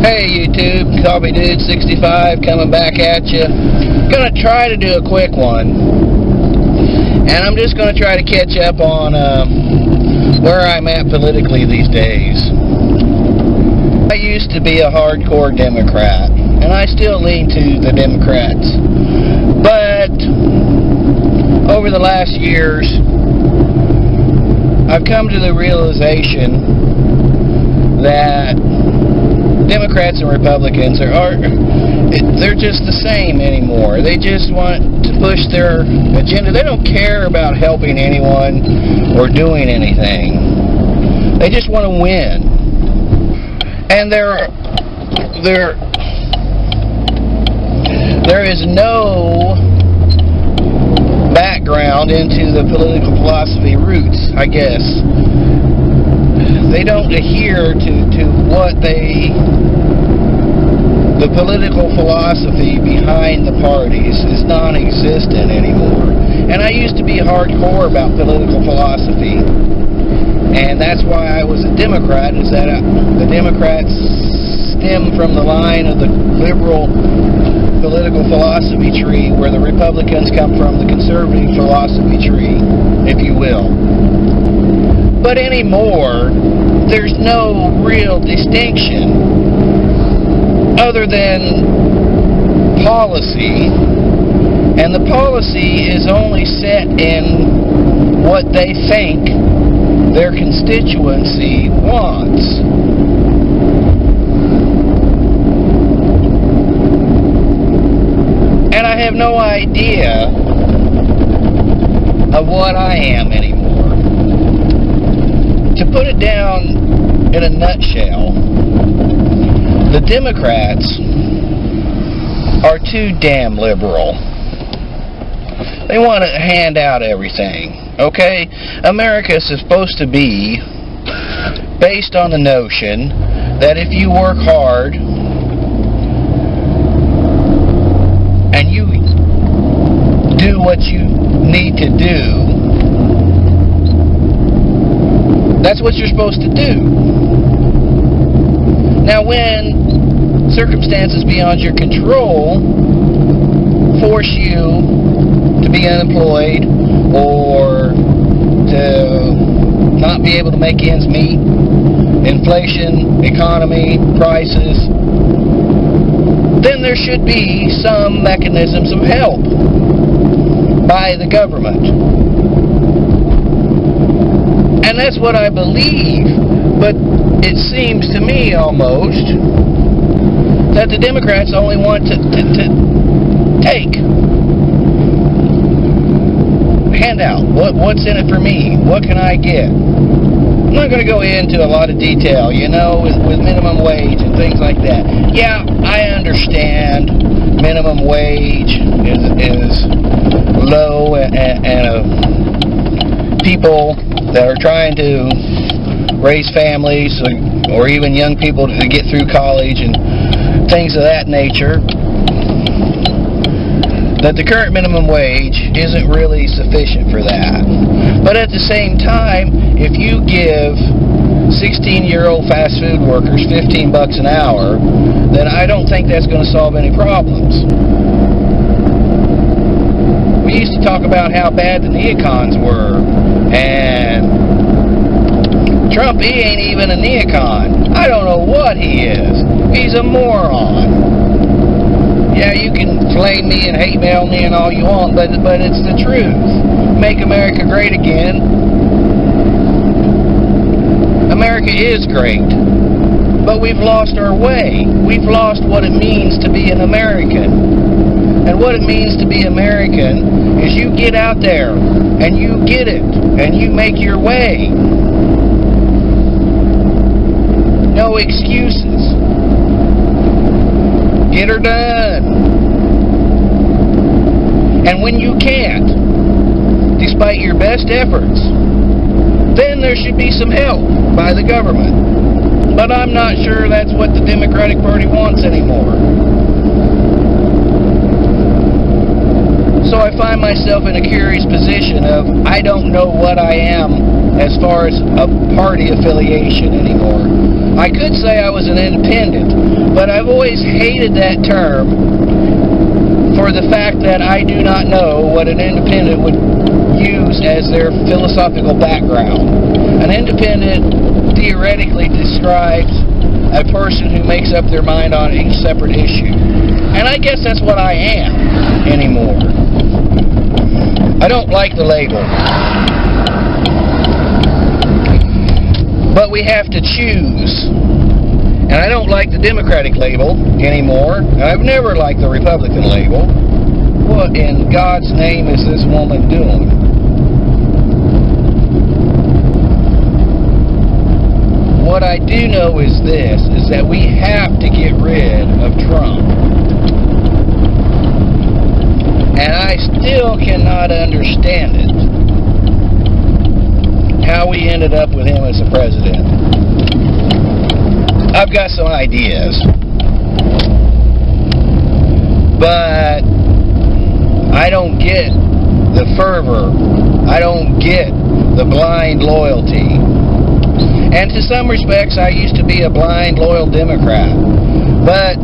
Hey YouTube, Coffee Dude 65 coming back at you. Gonna try to do a quick one, and I'm just gonna try to catch up on where I'm at politically these days. I used to be a hardcore Democrat, and I still lean to the Democrats, but over the last years I've come to the realization that Democrats and Republicans they're just the same anymore. They just want to push their agenda. They don't care about helping anyone or doing anything. They just want to win. And there is no background into the political philosophy roots, I guess. They don't adhere to what the political philosophy behind the parties is non-existent anymore. And I used to be hardcore about political philosophy, and that's why I was a Democrat, is that the Democrats stem from the line of the liberal political philosophy tree, where the Republicans come from the conservative philosophy tree, if you will. But anymore, there's no real distinction other than policy, and the policy is only set in what they think their constituency wants. And I have no idea of what I am anymore. To put it down in a nutshell, the Democrats are too damn liberal. They want to hand out everything, okay? America is supposed to be based on the notion that if you work hard and you do what you need to do, that's what you're supposed to do. Now, when circumstances beyond your control force you to be unemployed or to not be able to make ends meet, inflation, economy, prices, then there should be some mechanisms of help by the government. And that's what I believe, but it seems to me almost that the Democrats only want to take. Handout. What's in it for me? What can I get? I'm not going to go into a lot of detail, with minimum wage and things like that. Yeah, I understand minimum wage is low, and people that are trying to raise families or even young people to get through college and things of that nature, that the current minimum wage isn't really sufficient for that. But at the same time, if you give 16-year-old fast food workers $15 an hour, then I don't think that's going to solve any problems. We used to talk about how bad the neocons were, and Trump, he ain't even a neocon. I don't know what he is. He's a moron. Yeah, you can flame me and hate mail me and all you want, but it's the truth. Make America great again. America is great, but we've lost our way. We've lost what it means to be an American. And what it means to be American is you get out there and you get it and you make your way. No excuses. Get her done. And when you can't, despite your best efforts, then there should be some help by the government. But I'm not sure that's what the Democratic Party wants anymore. So I find myself in a curious position of I don't know what I am as far as a party affiliation anymore. I could say I was an independent, But I've always hated that term for the fact that I do not know what an independent would use as their philosophical background. An independent theoretically describes a person who makes up their mind on each separate issue. And I guess that's what I am anymore. I don't like the label. But we have to choose. And I don't like the Democratic label anymore. And I've never liked the Republican label. What in God's name is this woman doing? What I do know is this, is that we have to get rid of Trump. And I still cannot understand it. How we ended up with him as a president. I've got some ideas. But I don't get the fervor. I don't get the blind loyalty. And to some respects, I used to be a blind, loyal Democrat. But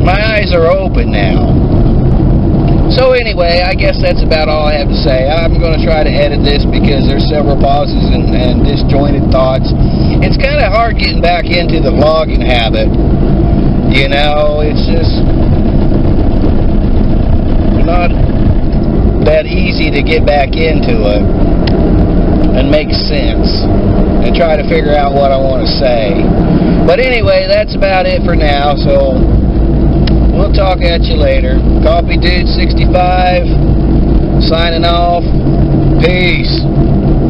my eyes are open now. So anyway, I guess that's about all I have to say. I'm going to try to edit this because there's several pauses and disjointed thoughts. It's kind of hard getting back into the vlogging habit. You know, it's just not that easy to get back into it and make sense and try to figure out what I want to say. But anyway, that's about it for now, so we'll talk at you later. Coffee Dude 65 signing off. Peace.